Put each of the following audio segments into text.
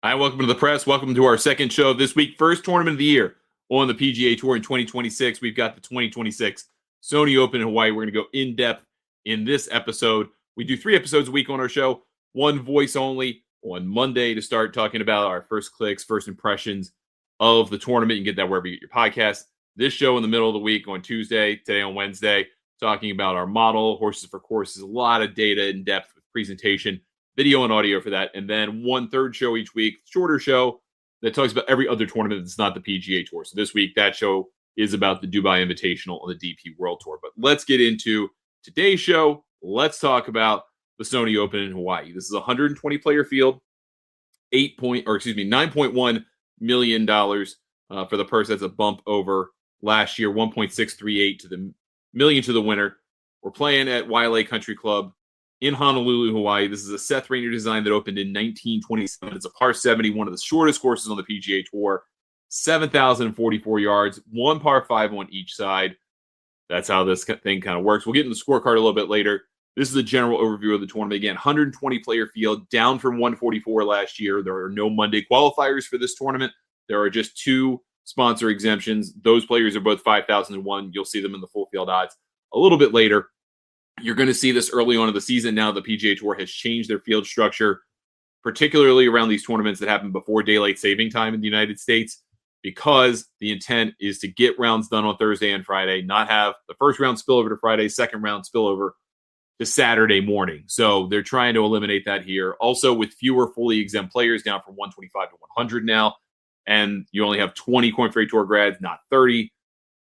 Hi, welcome to the press. Welcome to our second show of this week. First tournament of the year on the PGA Tour in 2026. We've got the 2026 Sony Open in Hawaii. We're going to go in depth in this episode. We do 3 episodes a week on our show, one voice only on Monday to start talking about our first clicks, first impressions of the tournament. You can get that wherever you get your podcast. This show in the middle of the week on Tuesday, today on Wednesday, talking about our model, horses for courses, a lot of data in depth with presentation, video and audio for that. And then one third show each week, shorter show that talks about every other tournament that's not the PGA Tour. So this week, that show is about the Dubai Invitational on the DP World Tour. But let's get into today's show. Let's talk about the Sony Open in Hawaii. This is a 120 player field, $9.1 million for the purse. That's a bump over last year, 1.638 to the million to the winner. We're playing at Waialae Country Club in Honolulu, Hawaii. This is a Seth Raynor design that opened in 1927. It's a par 70, one of the shortest courses on the PGA Tour, 7,044 yards, one par 5 on each side. That's how this thing kind of works. We'll get into the scorecard a little bit later. This is a general overview of the tournament. Again, 120 player field, down from 144 last year. There are no Monday qualifiers for this tournament. There are just 2 sponsor exemptions. Those players are both 5,001. You'll see them in the full field odds a little bit later. You're going to see this early on in the season now. The PGA Tour has changed their field structure, particularly around these tournaments that happen before daylight saving time in the United States, because the intent is to get rounds done on Thursday and Friday, not have the first round spill over to Friday, second round spill over to Saturday morning. So they're trying to eliminate that here. Also, with fewer fully exempt players, down from 125 to 100 now, and you only have 20 Korn Ferry Tour grads, not 30.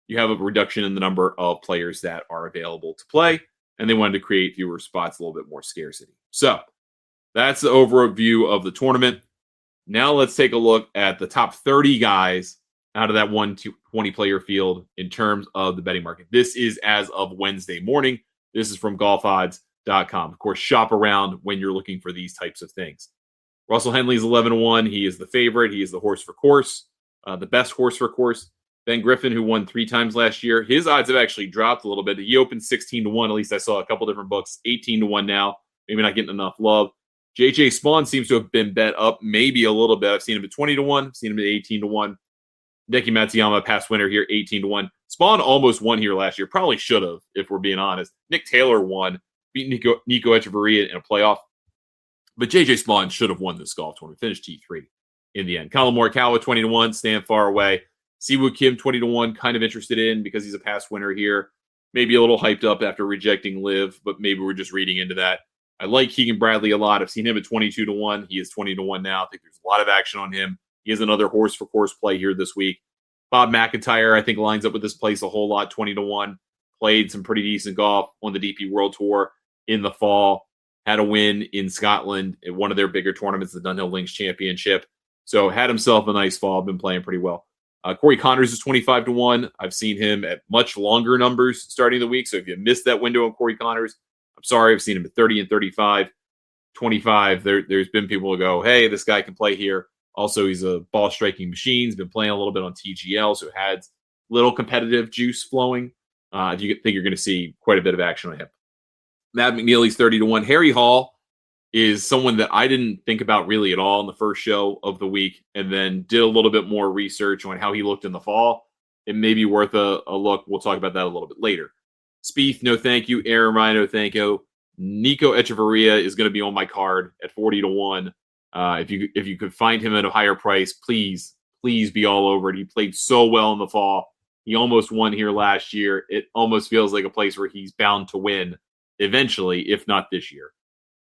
You have a reduction in the number of players that are available to play, and they wanted to create fewer spots, a little bit more scarcity. So that's the overview of the tournament. Now let's take a look at the top 30 guys out of that 120 player field in terms of the betting market. This is as of Wednesday morning. This is from golfodds.com. Of course, shop around when you're looking for these types of things. Russell Henley's 11-1. He is the favorite. He is the horse for course, the best horse for course. Ben Griffin, who won 3 times last year, his odds have actually dropped a little bit. He opened 16-1. At least I saw a couple different books. 18-1 now. Maybe not getting enough love. JJ Spawn seems to have been bet up maybe a little bit. I've seen him at 20-1. I've seen him at 18-1. Hideki Matsuyama, past winner here, 18-1. Spawn almost won here last year. Probably should have, if we're being honest. Nick Taylor won, beat Nico Echeverria in a playoff. But JJ Spawn should have won this golf tournament. Finished T3 in the end. Colin Morikawa, 20-1. Stand far away. Siwoo Kim, 20-1. Kind of interested in because he's a past winner here. Maybe a little hyped up after rejecting Liv, but maybe we're just reading into that. I like Keegan Bradley a lot. I've seen him at 22-1. He is 20-1 now. I think there's a lot of action on him. He has another horse for course play here this week. Bob McIntyre, I think, lines up with this place a whole lot, 20-1. Played some pretty decent golf on the DP World Tour in the fall. Had a win in Scotland at one of their bigger tournaments, the Dunhill Links Championship. So had himself a nice fall. Been playing pretty well. Corey Connors is 25-1. I've seen him at much longer numbers starting the week. So if you missed that window on Corey Connors, I'm sorry. I've seen him at 30 and 35, 25. There's been people who go, hey, this guy can play here. Also, he's a ball striking machine. He's been playing a little bit on TGL, so it has little competitive juice flowing. You think you're going to see quite a bit of action on him. Matt McNeely's 30-1. Harry Hall is someone that I didn't think about really at all in the first show of the week, and then did a little bit more research on how he looked in the fall. It may be worth a look. We'll talk about that a little bit later. Spieth, no thank you. Aaron Ryan, no thank you. Nico Echeverria is going to be on my card at 40-1. If you could find him at a higher price, please be all over it. He played so well in the fall. He almost won here last year. It almost feels like a place where he's bound to win eventually, if not this year.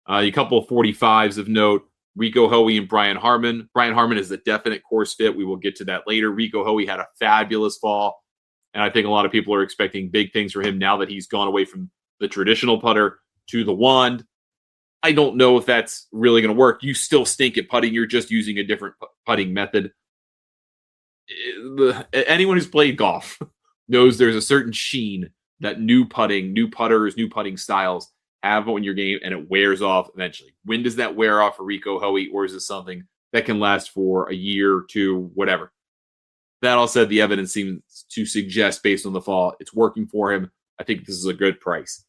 A couple of 45s of note, Rico Hoey and Brian Harmon. Brian Harmon is a definite course fit. We will get to that later. Rico Hoey had a fabulous fall, and I think a lot of people are expecting big things from him now that he's gone away from the traditional putter to the wand. I don't know if that's really going to work. You still stink at putting. You're just using a different putting method. Anyone who's played golf knows there's a certain sheen that new putters, new putting styles have on your game, and it wears off eventually. When does that wear off for Rico Hoey, or is this something that can last for a year, 2, whatever? That all said, the evidence seems to suggest, based on the fall, it's working for him. I think this is a good price.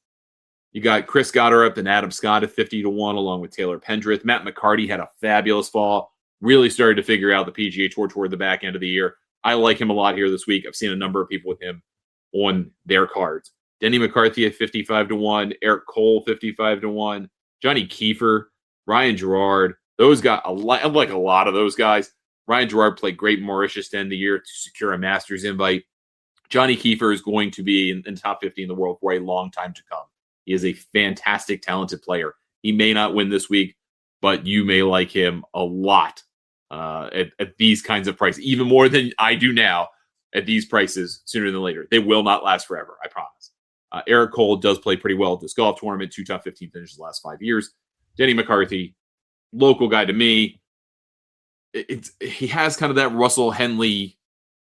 You got Chris Gotterup and Adam Scott at 50-1, along with Taylor Pendrith. Matt McCarty had a fabulous fall. really started to figure out the PGA Tour toward the back end of the year. I like him a lot here this week. I've seen a number of people with him on their cards. Denny McCarthy at 55-1, Eric Cole 55-1, Johnny Kiefer, Ryan Gerard. Those guys, I like a lot of those guys. Ryan Gerard played great in Mauritius to end the year to secure a Masters invite. Johnny Kiefer is going to be in the top 50 in the world for a long time to come. He is a fantastic, talented player. He may not win this week, but you may like him a lot at these kinds of prices, even more than I do now at these prices sooner than later. They will not last forever, I promise. Eric Cole does play pretty well at this golf tournament, 2 top 15 finishes the last 5 years. Denny McCarthy, local guy to me. He has kind of that Russell Henley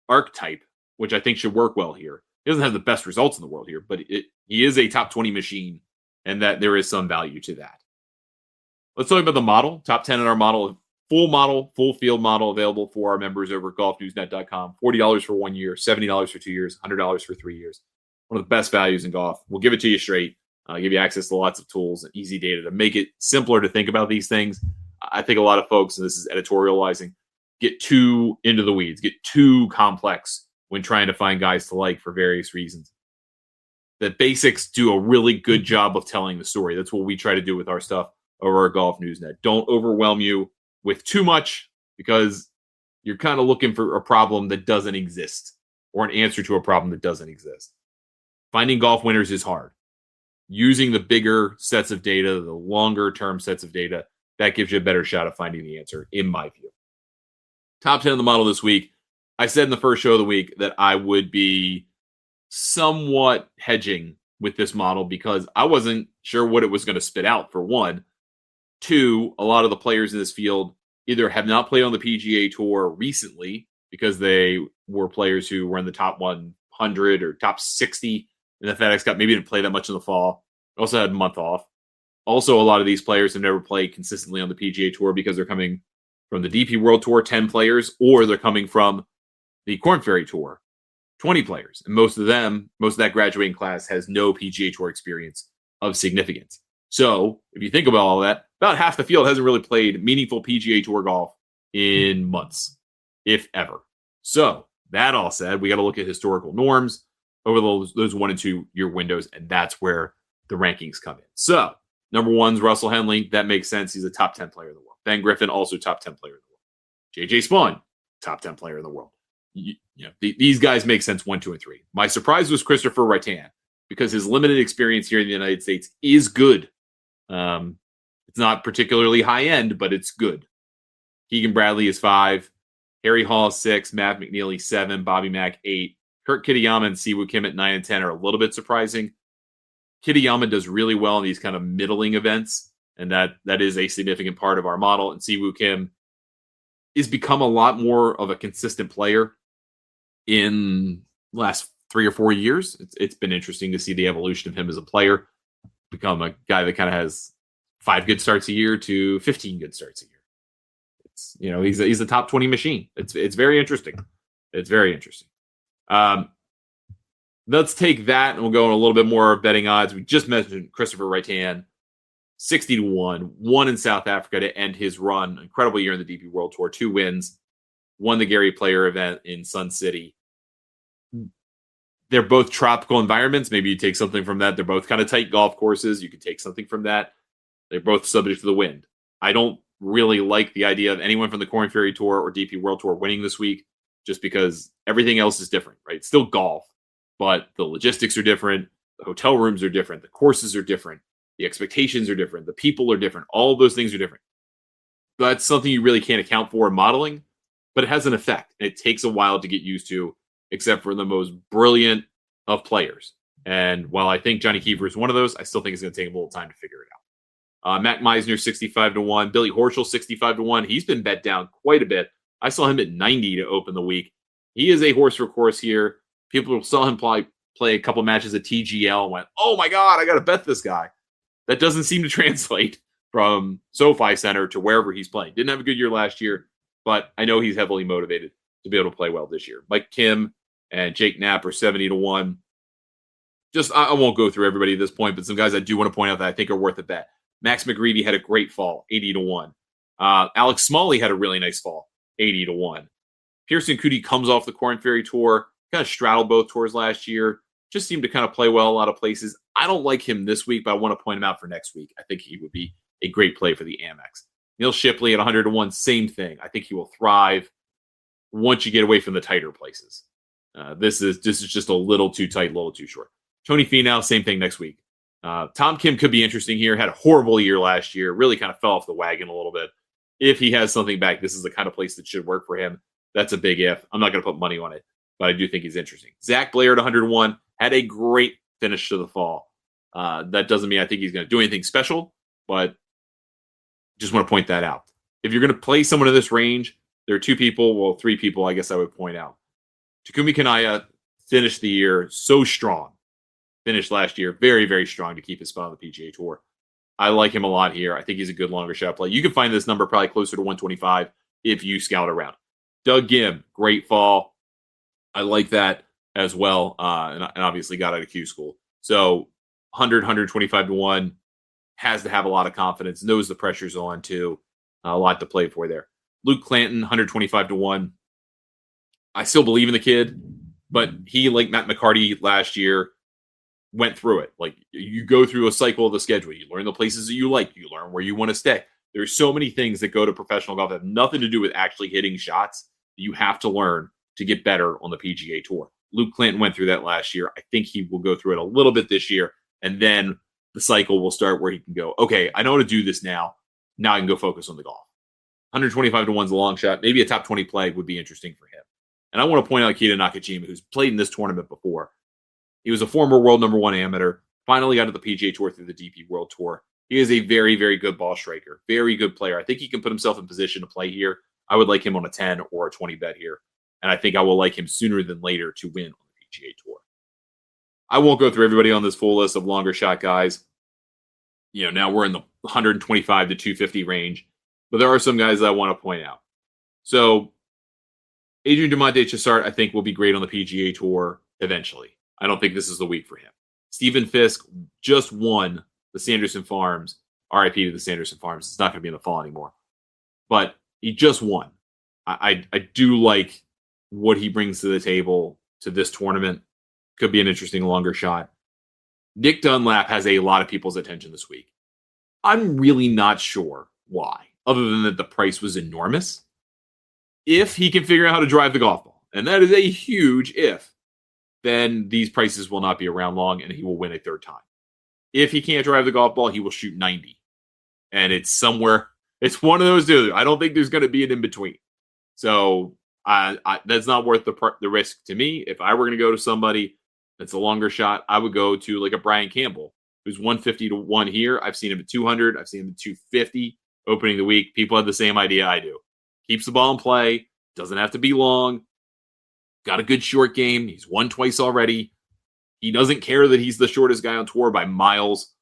archetype, which I think should work well here. He doesn't have the best results in the world here, but he is a top 20 machine, and that there is some value to that. Let's talk about the model. Top 10 in our model. Full field model available for our members over at golfnewsnet.com. $40 for 1 year, $70 for 2 years, $100 for 3 years. One of the best values in golf. We'll give it to you straight. Give you access to lots of tools and easy data to make it simpler to think about these things. I think a lot of folks, and this is editorializing, get too into the weeds, get too complex when trying to find guys to like for various reasons. The basics do a really good job of telling the story. That's what we try to do with our stuff over our Golf Newsnet. Don't overwhelm you with too much, because you're kind of looking for a problem that doesn't exist or an answer to a problem that doesn't exist. Finding golf winners is hard. Using the bigger sets of data, the longer term sets of data, that gives you a better shot of finding the answer, in my view. Top 10 of the model this week. I said in the first show of the week that I would be somewhat hedging with this model because I wasn't sure what it was going to spit out, for one. Two, a lot of the players in this field either have not played on the PGA Tour recently because they were players who were in the top 100 or top 60 in the FedEx Cup, maybe didn't play that much in the fall. Also had a month off. Also, a lot of these players have never played consistently on the PGA Tour because they're coming from the DP World Tour, 10 players, or they're coming from the Korn Ferry Tour, 20 players. And most of that graduating class has no PGA Tour experience of significance. So if you think about all that, about half the field hasn't really played meaningful PGA Tour golf in months, if ever. So that all said, we got to look at historical norms over those 1 and 2 year windows, and that's where the rankings come in. So number one's Russell Henley. That makes sense. He's a top 10 player in the world. Ben Griffin, also top 10 player in the world. JJ Spawn, top 10 player in the world. These guys make sense 1, 2, and 3. My surprise was Christopher Rattan, because his limited experience here in the United States is good. It's not particularly high end, but it's good. Keegan Bradley is 5. Harry Hall is 6. Matt McNeely 7. Bobby Mack 8. Kurt Kitayama and Siwoo Kim at 9 and 10 are a little bit surprising. Kitayama does really well in these kind of middling events, and that is a significant part of our model. And Siwoo Kim has become a lot more of a consistent player in the last 3 or 4 years. It's been interesting to see the evolution of him as a player, become a guy that kind of has 5 good starts a year to 15 good starts a year. It's, he's a top 20 machine. It's very interesting. It's very interesting. Let's take that and we'll go on a little bit more of betting odds. We just mentioned Christopher Rattan, 60-1, won in South Africa to end his run. Incredible year in the DP World Tour, 2 wins, won the Gary Player event in Sun City. They're both tropical environments. Maybe you take something from that. They're both kind of tight golf courses. You could take something from that. They're both subject to the wind. I don't really like the idea of anyone from the Korn Ferry Tour or DP World Tour winning this week, just because everything else is different, right? It's still golf, but the logistics are different. The hotel rooms are different. The courses are different. The expectations are different. The people are different. All of those things are different. That's something you really can't account for in modeling, but it has an effect. It takes a while to get used to, except for the most brilliant of players. And while I think Johnny Kiefer is one of those, I still think it's going to take a little time to figure it out. Matt Meisner, 65-1. Billy Horschel, 65-1. He's been bet down quite a bit. I saw him at 90 to open the week. He is a horse for course here. People saw him play a couple matches at TGL and went, oh my God, I got to bet this guy. That doesn't seem to translate from SoFi Center to wherever he's playing. Didn't have a good year last year, but I know he's heavily motivated to be able to play well this year. Mike Kim and Jake Knapp are 70-1. I won't go through everybody at this point, but some guys I do want to point out that I think are worth a bet. Max McGreevy had a great fall, 80-1. Alex Smalley had a really nice fall, 80-1. Pearson Coody comes off the Corn Ferry Tour, kind of straddled both tours last year, just seemed to kind of play well a lot of places. I don't like him this week, but I want to point him out for next week. I think he would be a great play for the Amex. Neil Shipley at 100-1, same thing. I think he will thrive once you get away from the tighter places. This is just a little too tight, a little too short. Tony Finau, same thing next week. Tom Kim could be interesting here. Had a horrible year last year. Really kind of fell off the wagon a little bit. If he has something back, this is the kind of place that should work for him. That's a big if. I'm not going to put money on it, but I do think he's interesting. Zach Blair at 101 had a great finish to the fall. That doesn't mean I think he's going to do anything special, but just want to point that out. If you're going to play someone in this range, there are three people, I guess I would point out. Takumi Kanaya finished the year so strong. Finished last year very, very strong to keep his spot on the PGA Tour. I like him a lot here. I think he's a good longer shot play. You can find this number probably closer to 125 if you scout around. Doug Gim, great fall. I like that as well. And obviously got out of Q school. So 100, 125-1 has to have a lot of confidence, knows the pressure's on too. A lot to play for there. Luke Clanton, 125-1. I still believe in the kid, but he, like Matt McCarty last year, went through it. Like, you go through a cycle of the schedule. You learn the places that you like. You learn where you want to stay. There's so many things that go to professional golf that have nothing to do with actually hitting shots that you have to learn to get better on the PGA Tour. Luke Clanton went through that last year. I think he will go through it a little bit this year, and then the cycle will start where he can go, okay, I know how to do this now. Now I can go focus on the golf. 125-1 is a long shot. Maybe a top 20 play would be interesting for him. And I want to point out Keita Nakajima, who's played in this tournament before. He was a former world number one amateur, finally got to the PGA Tour through the DP World Tour. He is a very, very good ball striker, very good player. I think he can put himself in position to play here. I would like him on a 10 or a 20 bet here. And I think I will like him sooner than later to win on the PGA Tour. I won't go through everybody on this full list of longer shot guys. You know, now we're in the 125 to 250 range, but there are some guys that I want to point out. So Adrian Dumonte Chissart, I think, will be great on the PGA Tour eventually. I don't think this is the week for him. Stephen Fisk just won the Sanderson Farms, RIP to the Sanderson Farms. It's not going to be in the fall anymore. But he just won. I do like what he brings to the table to this tournament. Could be an interesting longer shot. Nick Dunlap has a lot of people's attention this week. I'm really not sure why, other than that the price was enormous. If he can figure out how to drive the golf ball, and that is a huge if, then these prices will not be around long and he will win a third time. If he can't drive the golf ball, he will shoot 90. And it's somewhere, it's one of those two. I don't think there's going to be an in-between. So that's not worth the risk to me. If I were going to go to somebody that's a longer shot, I would go to like a Brian Campbell, who's 150-1 here. I've seen him at 200. I've seen him at 250 opening the week. People have the same idea I do. Keeps the ball in play. Doesn't have to be long. Got a good short game. He's won twice already. He doesn't care that he's the shortest guy on tour by miles.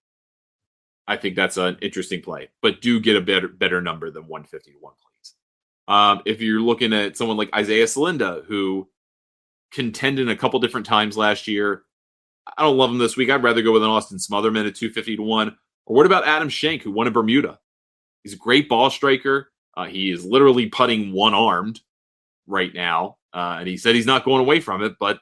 I think that's an interesting play. But do get a better number than 150-1, please. If you're looking at someone like Isaiah Salinda, who contended a couple different times last year, I don't love him this week. I'd rather go with an Austin Smotherman at 250-1. Or what about Adam Schenk, who won in Bermuda? He's a great ball striker. He is literally putting one-armed right now. And he said he's not going away from it, but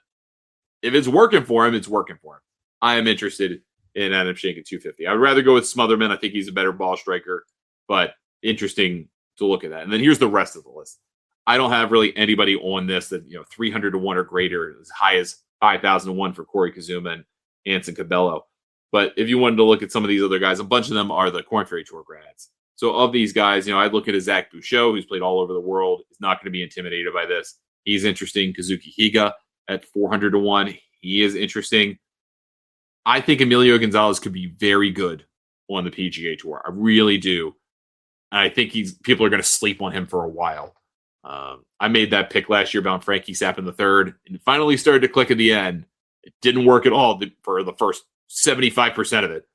if it's working for him, it's working for him. I am interested in Adam Schenk at 250. I'd rather go with Smotherman. I think he's a better ball striker, but interesting to look at that. And then here's the rest of the list. I don't have really anybody on this that, 300-1 or greater, as high as 5,000-1 for Corey Kazuma and Anson Cabello. But if you wanted to look at some of these other guys, a bunch of them are the Korn Ferry Tour grads. So of these guys, I'd look at a Zach Bouchot, who's played all over the world. He's not going to be intimidated by this. He's interesting. Kazuki Higa at 400-1. He is interesting. I think Emilio Gonzalez could be very good on the PGA Tour. I really do. And I think people are going to sleep on him for a while. I made that pick last year about Frankie Sapp in the third, and it finally started to click at the end. It didn't work at all for the first 75% of it.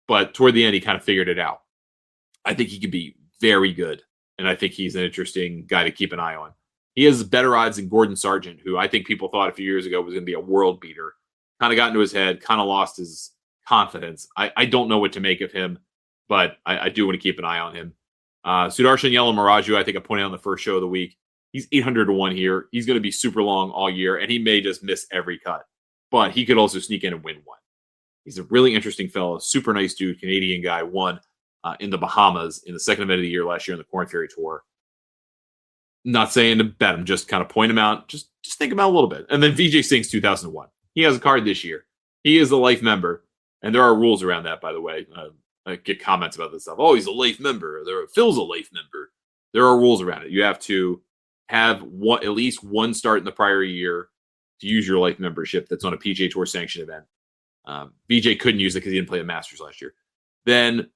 But toward the end, he kind of figured it out. I think he could be very good, and I think he's an interesting guy to keep an eye on. He has better odds than Gordon Sargent, who I think people thought a few years ago was going to be a world beater. Kind of got into his head, kind of lost his confidence. I don't know what to make of him, but I do want to keep an eye on him. Sudarshan Yalamaraju, I think I pointed out on the first show of the week. He's 800 to 1 here. He's going to be super long all year, and he may just miss every cut. But he could also sneak in and win one. He's a really interesting fellow, super nice dude, Canadian guy, won in the Bahamas in the second event of the year last year on the Corn Ferry Tour. Not saying to bet him, just kind of point him out. Just think about a little bit. And then Vijay Singh's 2001. He has a card this year. He is a life member. And there are rules around that, by the way. I get comments about this stuff. Oh, he's a life member. Phil's a life member. There are rules around it. You have to have at least one start in the prior year to use your life membership that's on a PGA Tour sanctioned event. Vijay couldn't use it because he didn't play the Masters last year. Then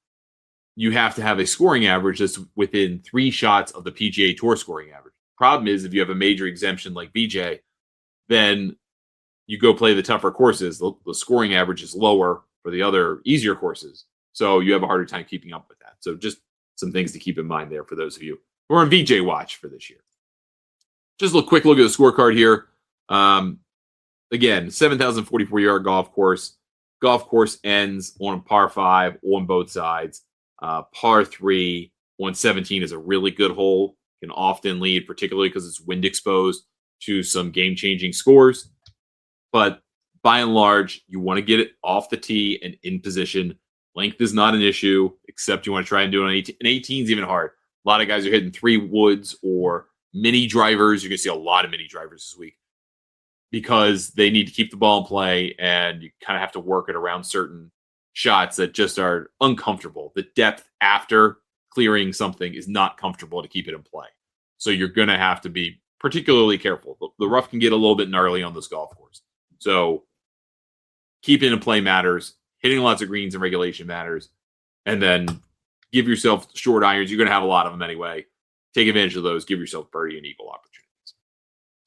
you have to have a scoring average that's within 3 shots of the PGA Tour scoring average. Problem is, if you have a major exemption like Vijay, then you go play the tougher courses. The scoring average is lower for the other easier courses. So you have a harder time keeping up with that. So just some things to keep in mind there for those of you who are on Vijay watch for this year. Just a quick look at the scorecard here. Again, 7,044-yard golf course. Golf course ends on par 5 on both sides. Par 3 on 17 is a really good hole. Can often lead, particularly because it's wind exposed, to some game-changing scores. But by and large, you want to get it off the tee and in position. Length is not an issue, except you want to try and do it on 18. And 18 is even hard. A lot of guys are hitting 3 woods or mini drivers. You're going to see a lot of mini drivers this week because they need to keep the ball in play, and you kind of have to work it around certain shots that just are uncomfortable. The depth after clearing something is not comfortable to keep it in play. So you're going to have to be particularly careful. The rough can get a little bit gnarly on this golf course. So keeping it in play matters. Hitting lots of greens in regulation matters. And then give yourself short irons. You're going to have a lot of them anyway. Take advantage of those. Give yourself birdie and eagle opportunities.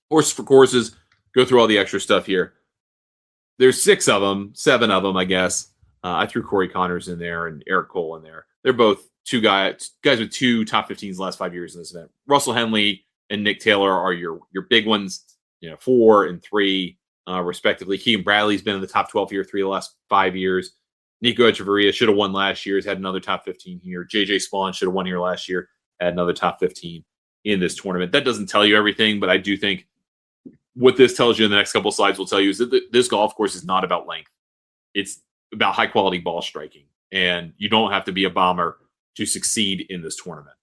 Horse for courses. Go through all the extra stuff here. There's 7 of them, I guess. I threw Corey Connors in there and Eric Cole in there. They're both guys with 2 top 15s the last 5 years in this event. Russell Henley and Nick Taylor are your big ones, 4 and 3, respectively. Keegan Bradley's been in the top 12 here 3 of the last 5 years. Nico Echeverria should have won last year. He's had another top 15 here. JJ Spawn should have won here last year. Had another top 15 in this tournament. That doesn't tell you everything, but I do think what this tells you in the next couple of slides will tell you is that this golf course is not about length. It's about high quality ball striking, and you don't have to be a bomber to succeed in this tournament.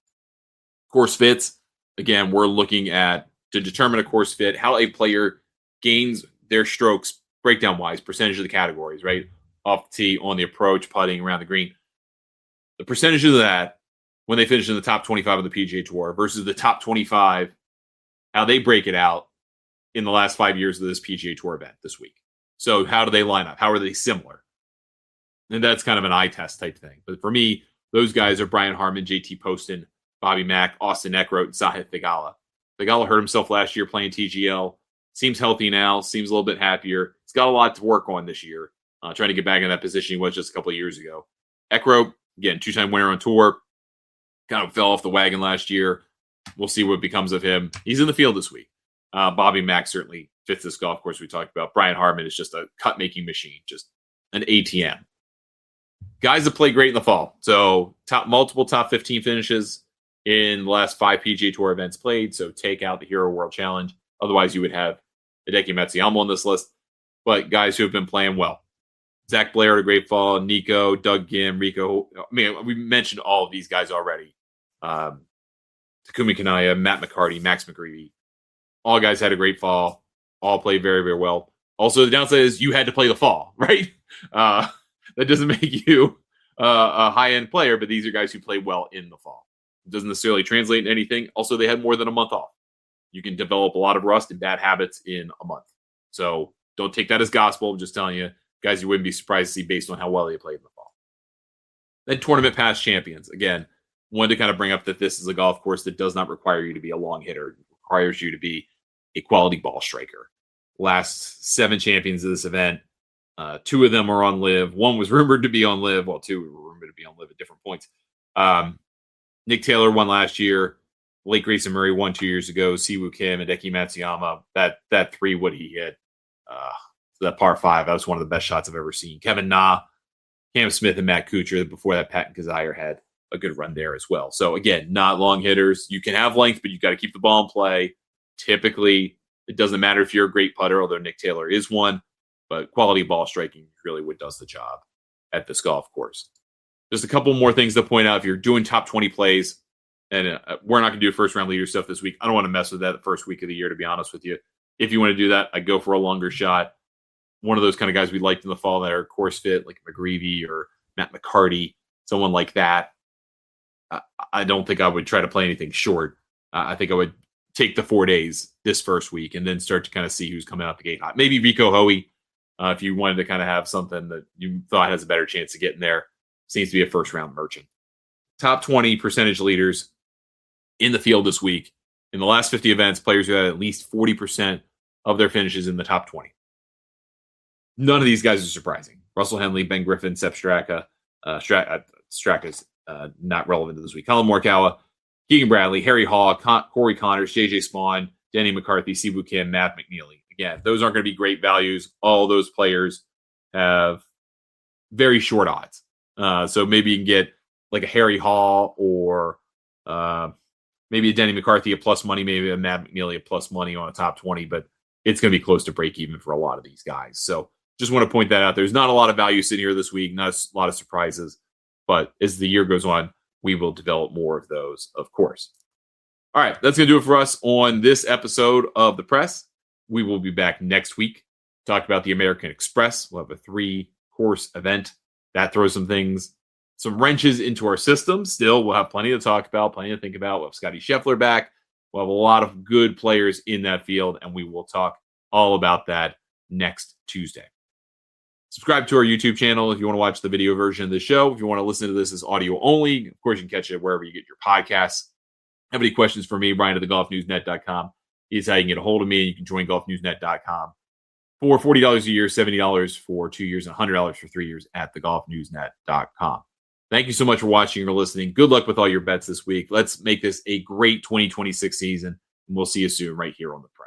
Course fits, again, we're looking at to determine a course fit, how a player gains their strokes breakdown wise, percentage of the categories, right? Off the tee, on the approach, putting around the green. The percentage of that when they finish in the top 25 of the PGA Tour versus the top 25, how they break it out in the last 5 years of this PGA Tour event this week. So how do they line up? How are they similar? And that's kind of an eye test type thing. But for me, those guys are Brian Harmon, JT Poston, Bobby Mack, Austin Eckroat, and Sahith Theegala. Theegala hurt himself last year playing TGL. Seems healthy now. Seems a little bit happier. He's got a lot to work on this year, trying to get back in that position he was just a couple of years ago. Eckroat, again, 2-time winner on tour. Kind of fell off the wagon last year. We'll see what becomes of him. He's in the field this week. Bobby Mack certainly fits this golf course we talked about. Brian Harmon is just a cut-making machine, just an ATM. Guys that play great in the fall. So multiple top 15 finishes in the last 5 PGA Tour events played. So take out the Hero World Challenge. Otherwise, you would have Hideki Matsuyama on this list. But guys who have been playing well. Zach Blair had a great fall. Nico, Doug Gim, Rico. I mean, we mentioned all of these guys already. Takumi Kanaya, Matt McCarty, Max McGreevy. All guys had a great fall. All played very, very well. Also, the downside is you had to play the fall, right? That doesn't make you a high-end player, but these are guys who play well in the fall. It doesn't necessarily translate into anything. Also, they had more than a month off. You can develop a lot of rust and bad habits in a month. So don't take that as gospel. I'm just telling you, guys you wouldn't be surprised to see based on how well they played in the fall. Then tournament past champions. Again, wanted to kind of bring up that this is a golf course that does not require you to be a long hitter. It requires you to be a quality ball striker. Last 7 champions of this event, 2 of them are on LIV. 1 was rumored to be on LIV. Well, 2 were rumored to be on LIV at different points. Nick Taylor won last year. Blake Grayson Murray won 2 years ago. Siwoo Kim and Hideki Matsuyama. That 3-wood he hit. That par 5, that was one of the best shots I've ever seen. Kevin Na, Cam Smith, and Matt Kuchar. Before that, Pat Kazire had a good run there as well. So again, not long hitters. You can have length, but you got to keep the ball in play. Typically, it doesn't matter if you're a great putter, although Nick Taylor is one, but quality ball striking is really what does the job at this golf course. Just a couple more things to point out. If you're doing top 20 plays, and we're not going to do first round leader stuff this week. I don't want to mess with that the first week of the year, to be honest with you. If you want to do that, I go for a longer shot. One of those kind of guys we liked in the fall that are course fit, like McGreevy or Matt McCarty, someone like that. I don't think I would try to play anything short. I think I would take the 4 days this first week and then start to kind of see who's coming out the gate hot. Maybe Rico Hoey, if you wanted to kind of have something that you thought has a better chance of getting there. Seems to be a first round merchant. Top 20 percentage leaders in the field this week. In the last 50 events, players who had at least 40% of their finishes in the top 20. None of these guys are surprising. Russell Henley, Ben Griffin, Sepp Straka. Straka's not relevant to this week. Colin Morikawa, Keegan Bradley, Harry Hall, Corey Connors, JJ Spawn, Denny McCarthy, Siwoo Kim, Matt McNeely. Again, those aren't going to be great values. All those players have very short odds. So maybe you can get like a Harry Hall or maybe a Denny McCarthy a plus money, maybe a Matt McNeely a plus money on a top 20, but it's going to be close to break even for a lot of these guys. So just want to point that out. There's not a lot of value sitting here this week, not a lot of surprises, but as the year goes on, we will develop more of those, of course. All right, that's going to do it for us on this episode of The Press. We will be back next week. Talk about the American Express. We'll have a 3-course event. That throws some wrenches into our system. Still, we'll have plenty to talk about, plenty to think about. We'll have Scotty Scheffler back. We'll have a lot of good players in that field, and we will talk all about that next Tuesday. Subscribe to our YouTube channel if you want to watch the video version of the show. If you want to listen to this as audio only, of course, you can catch it wherever you get your podcasts. Have any questions for me, Brian at thegolfnewsnet.com is how you can get a hold of me. You can join golfnewsnet.com for $40 a year, $70 for 2 years, and $100 for 3 years at thegolfnewsnet.com. Thank you so much for watching or listening. Good luck with all your bets this week. Let's make this a great 2026 season, and we'll see you soon right here on The Press.